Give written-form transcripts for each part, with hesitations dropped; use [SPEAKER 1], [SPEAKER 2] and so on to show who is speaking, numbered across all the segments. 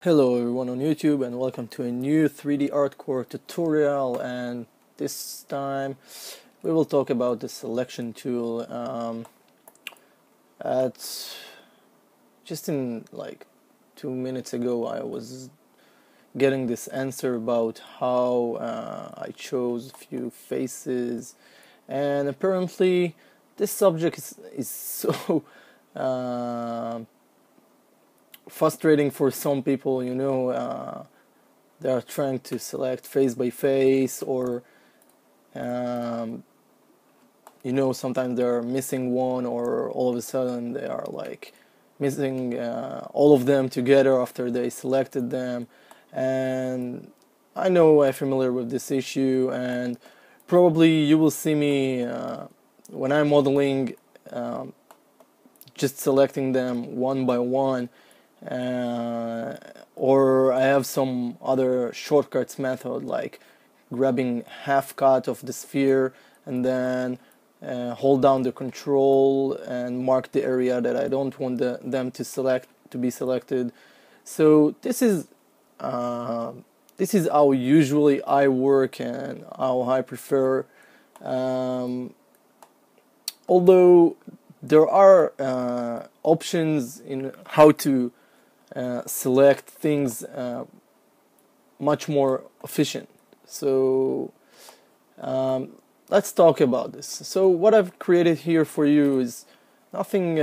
[SPEAKER 1] Hello everyone on YouTube and welcome to a new 3D Artcore tutorial, and this time we will talk about the selection tool. Just in like 2 minutes ago I was getting this answer about how I chose a few faces, and apparently this subject is so frustrating for some people. They are trying to select face by face, or sometimes they're missing one, or all of a sudden they are like missing all of them together after they selected them. And I know I'm familiar with this issue, and probably you will see me when I'm modeling just selecting them one by one, or I have some other shortcuts method like grabbing half cut of the sphere and then hold down the control and mark the area that I don't want them to be selected. So this is how usually I work and how I prefer. Although there are options in how to select things much more efficient. So let's talk about this. So what I've created here for you is nothing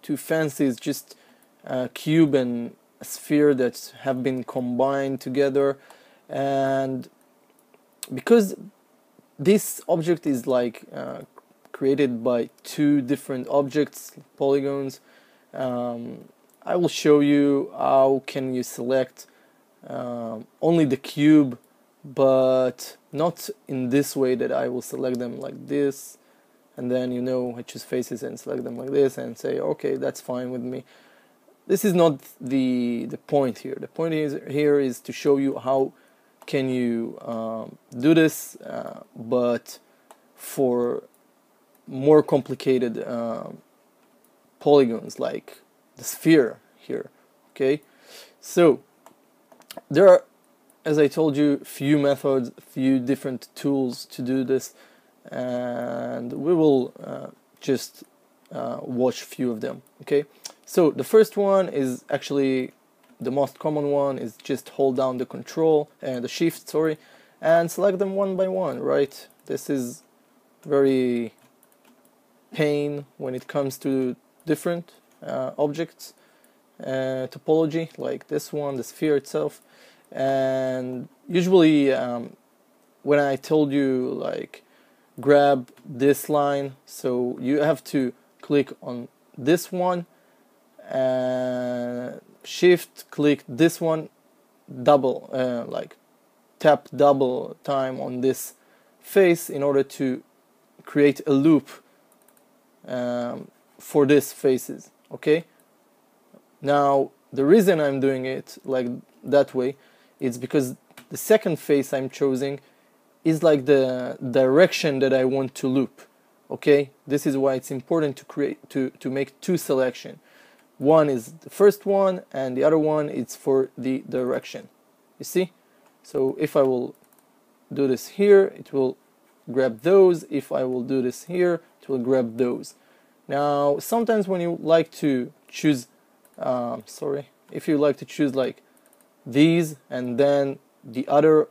[SPEAKER 1] too fancy. It's just a cube and a sphere that have been combined together, and because this object is like created by two different objects, polygons, I will show you how can you select only the cube, but not in this way that I will select them like this, and then I choose faces and select them like this and say okay, that's fine with me. This is not the point here. The point here is to show you how can you do this, but for more complicated polygons like the sphere here. Okay, so there are, as I told you, few methods, few different tools to do this, and we will just watch few of them. Okay, so the first one is actually the most common one, is just hold down the control and the shift, sorry, and select them one by one, right? This is very pain when it comes to different objects topology like this one, the sphere itself. And usually when I told you like grab this line, so you have to click on this one and shift click this one, double like tap double time on this face in order to create a loop for these faces. Okay, now the reason I'm doing it like that way is because the second face I'm choosing is like the direction that I want to loop. Okay, this is why it's important to make two selection. One is the first one and the other one is for the direction. You see? So if I will do this here, it will grab those. If I will do this here, it will grab those. Now sometimes when you like to choose if you like to choose like these and then the other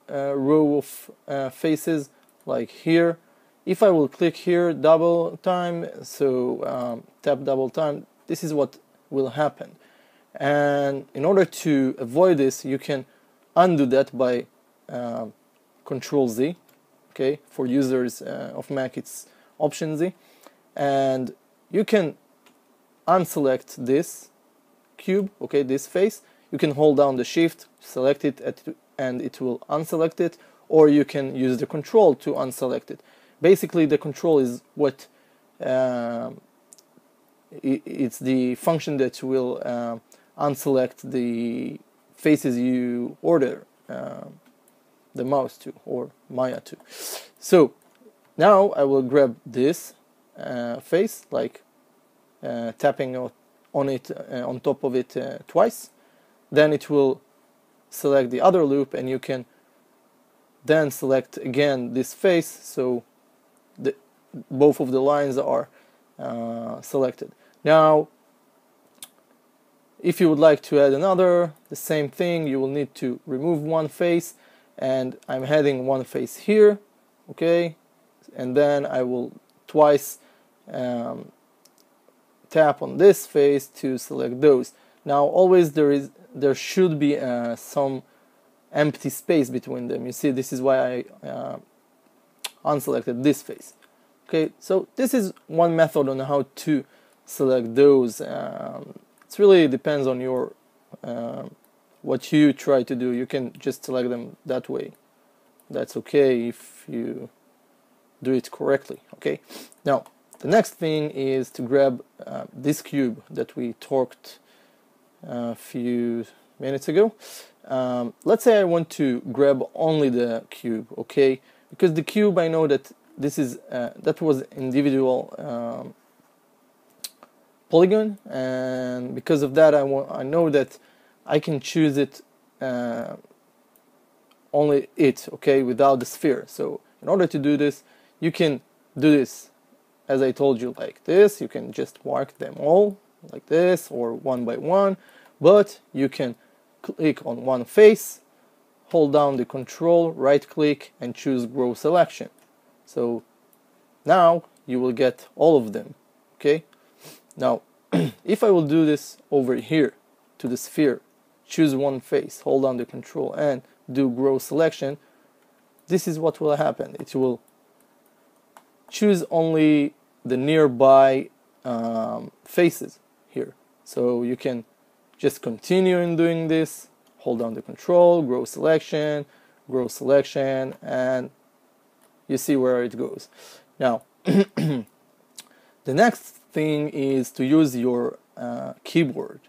[SPEAKER 1] row of faces like here, if I will click here double time, so tap double time, this is what will happen. And in order to avoid this, you can undo that by Control Z. Okay, for users of Mac it's Option Z, and you can unselect this cube, okay, this face. You can hold down the shift, select it, and it will unselect it, or you can use the control to unselect it. Basically the control is what it's the function that will unselect the faces you order the mouse to, or Maya to. So now I will grab this face, like tapping on it on top of it twice, then it will select the other loop, and you can then select again this face, so both of the lines are selected. Now, if you would like to add another, the same thing, you will need to remove one face, and I'm adding one face here, okay, and then I will twice tap on this face to select those. Now always there should be some empty space between them. You see, this is why I unselected this face. Okay, so this is one method on how to select those. It really depends on your what you try to do. You can just select them that way. That's okay if you do it correctly. Okay, now the next thing is to grab this cube that we talked a few minutes ago. Let's say I want to grab only the cube, okay? Because the cube, I know that this is that was individual polygon, and because of that, I know that I can choose it only it, okay, without the sphere. So in order to do this, you can do this as I told you, like this. You can just mark them all like this, or one by one, but you can click on one face, hold down the control, right click, and choose grow selection. So now you will get all of them, okay? Now if I will do this over here to the sphere, choose one face, hold down the control, and do grow selection, this is what will happen. It will choose only the nearby faces here. So you can just continue in doing this, hold down the control, grow selection, and you see where it goes. Now the next thing is to use your keyboard.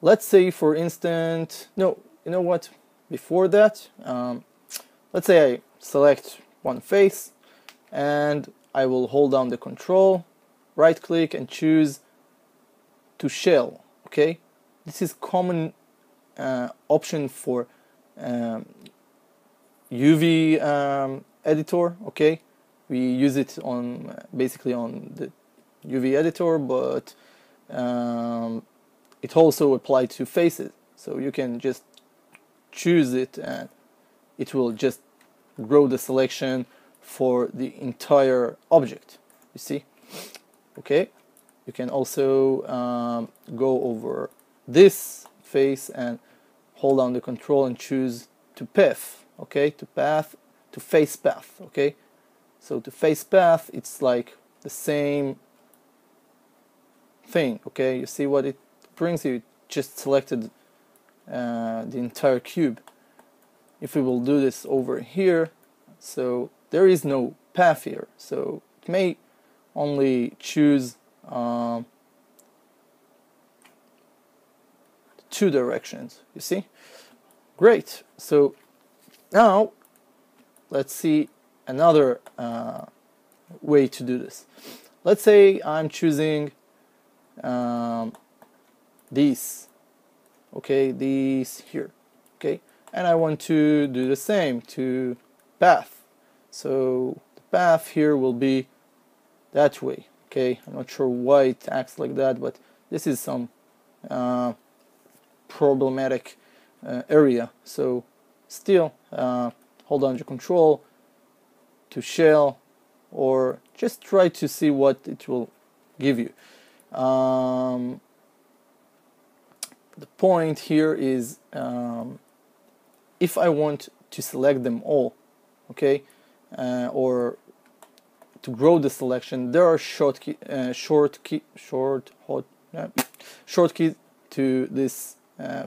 [SPEAKER 1] Let's say, for instance, no, you know what, before that, let's say I select one face and I will hold down the control, right click, and choose to shell, okay? This is common option for UV editor, okay? We use it on basically on the UV editor, but it also applies to faces. So you can just choose it and it will just grow the selection for the entire object, you see? Okay, you can also go over this face and hold down the control and choose to path, okay, to face path, okay? So to face path, it's like the same thing, okay? You see what it brings you? It just selected the entire cube. If we will do this over here, so there is no path here, so it may only choose two directions, you see? Great. So now let's see another way to do this. Let's say I'm choosing these, okay, these here, okay, and I want to do the same to path. So the path here will be that way, okay? I'm not sure why it acts like that, but this is some problematic area. So still hold down your control to shell, or just try to see what it will give you. The point here is if I want to select them all, okay, or to grow the selection, there are shortkeys to this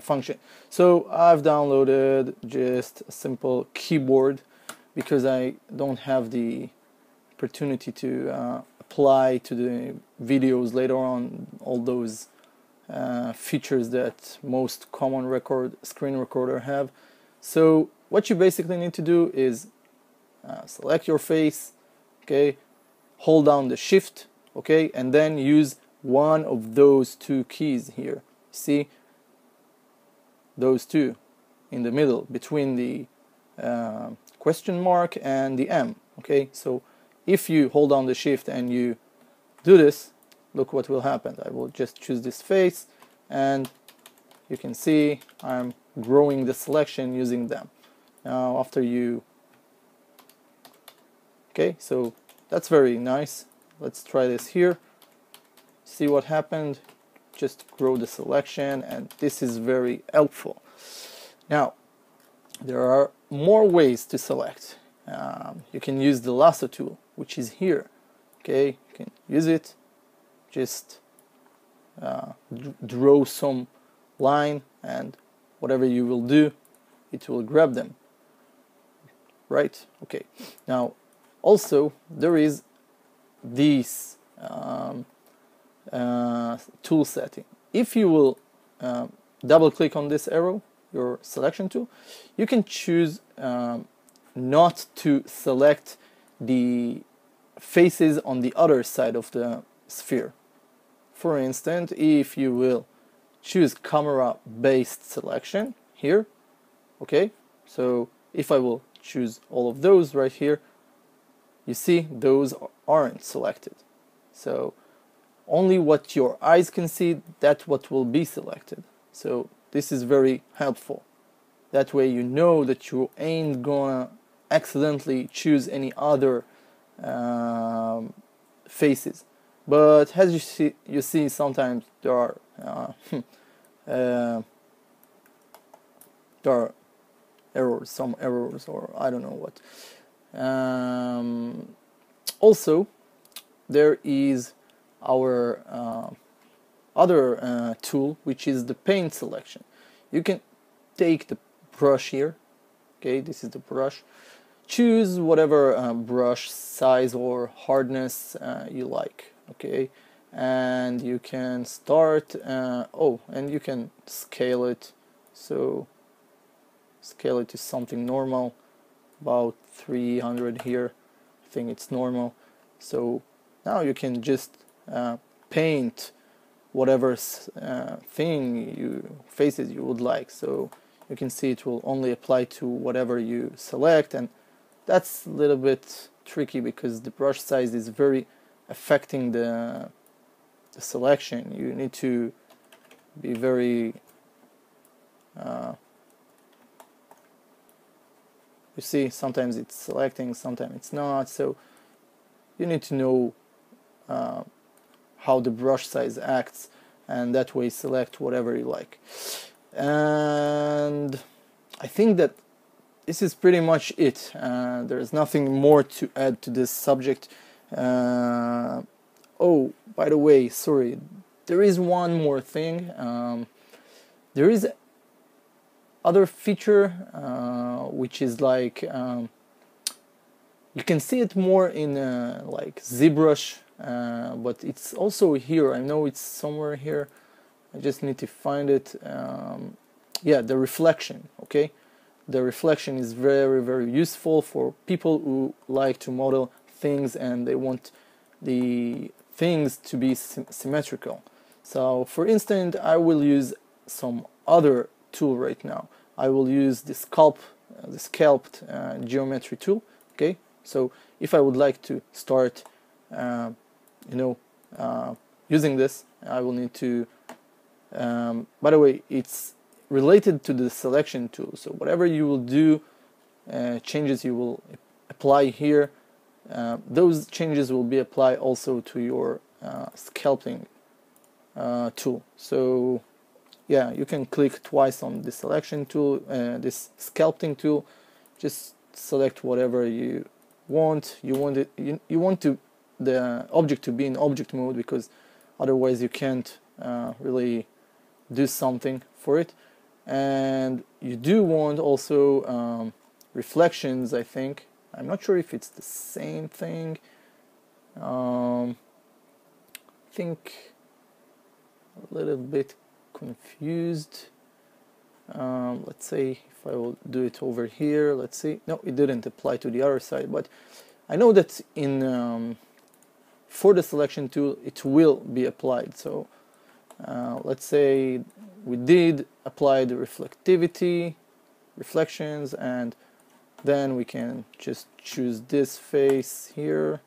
[SPEAKER 1] function. So I've downloaded just a simple keyboard because I don't have the opportunity to apply to the videos later on all those features that most common screen recorder have. So what you basically need to do is select your face, okay, hold down the shift, okay, and then use one of those two keys here. See, those two in the middle between the question mark and the M. Okay, so if you hold down the shift and you do this, look what will happen. I will just choose this face, and you can see I'm growing the selection using them. Now after you, okay, so that's very nice. Let's try this here. See what happened. Just grow the selection, and this is very helpful. Now there are more ways to select. You can use the lasso tool, which is here. Okay, you can use it. Just draw some line, and whatever you will do, it will grab them. Right? Okay. Now, also there is this tool setting. If you will double click on this arrow, your selection tool, you can choose not to select the faces on the other side of the sphere. For instance, if you will choose camera based selection here, okay, so if I will choose all of those right here, you see those aren't selected. So only what your eyes can see, that's what will be selected. So this is very helpful. That way you know that you ain't gonna accidentally choose any other faces. But as you see sometimes there are errors, some errors, or I don't know what. Also, there is our other tool, which is the paint selection. You can take the brush here. Okay, this is the brush. Choose whatever brush size or hardness you like. Okay, and you can start. And you can scale it. So scale it to something normal, about 300 here. I think it's normal. So now you can just paint whatever faces you would like. So you can see it will only apply to whatever you select, and that's a little bit tricky because the brush size is very affecting the selection. You need to be very you see, sometimes it's selecting, sometimes it's not, so you need to know how the brush size acts, and that way select whatever you like. And I think that this is pretty much it. There's nothing more to add to this subject. Oh, by the way, sorry, there is one more thing. There is other feature which is like you can see it more in like ZBrush, but it's also here. I know it's somewhere here. I just need to find it. Yeah, the reflection. Okay, the reflection is very, very useful for people who like to model things and they want the things to be symmetrical. So for instance, I will use some other tool right now. I will use the scalped geometry tool. Okay, so if I would like to start using this, I will need to by the way, it's related to the selection tool, so whatever you will do, changes you will apply here, those changes will be applied also to your sculpting tool. So yeah, you can click twice on the selection tool, this sculpting tool. Just select whatever you want. You want the object to be in object mode, because otherwise you can't really do something for it. And you do want also reflections, I think. I'm not sure if it's the same thing. I think a little bit confused. Let's say if I will do it over here, let's see. No, it didn't apply to the other side, but I know that in for the selection tool it will be applied. So let's say we did apply the reflections, and then we can just choose this face here,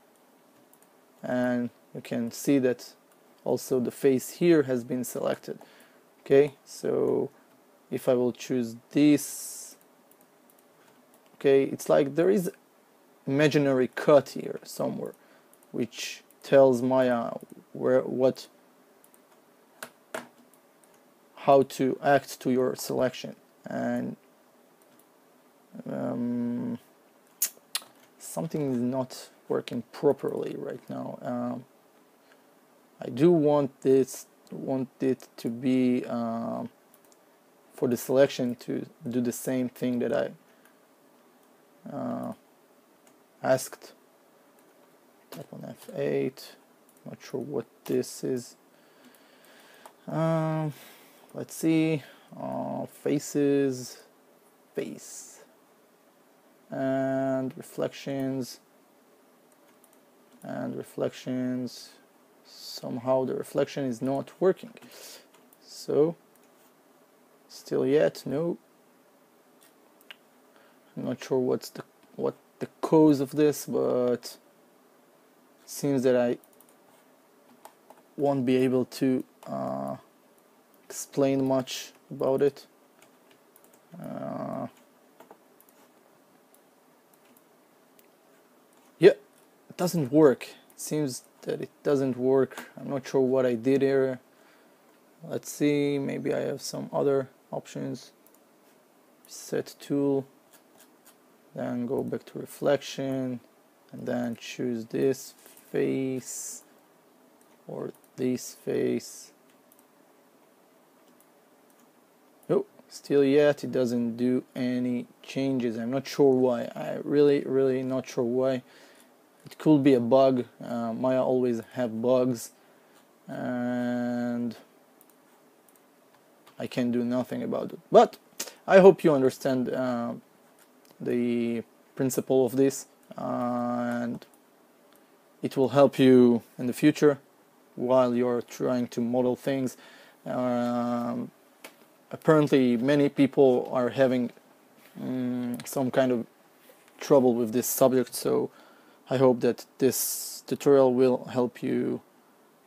[SPEAKER 1] and you can see that also the face here has been selected. Okay, so if I will choose this, okay, it's like there is imaginary cut here somewhere which tells Maya how to act to your selection. And something is not working properly right now. I do want it to be for the selection to do the same thing that I asked. Tap on F8. Not sure what this is. Let's see. Faces, face, and reflections. Somehow the reflection is not working. So, still yet, no. I'm not sure what the cause of this, but it seems that I won't be able to explain much about it. Yeah, it doesn't work. It seems that it doesn't work. I'm not sure what I did here. Let's see, maybe I have some other options. Set tool, then go back to reflection, and then choose this face or this face. Nope, still yet it doesn't do any changes. I'm not sure why. I really not sure why. It could be a bug. Maya always have bugs, and I can do nothing about it. But I hope you understand the principle of this, and it will help you in the future while you're trying to model things. Apparently many people are having some kind of trouble with this subject, so I hope that this tutorial will help you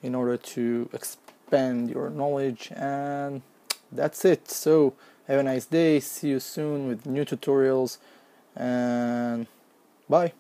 [SPEAKER 1] in order to expand your knowledge. And that's it. So have a nice day, see you soon with new tutorials, and bye.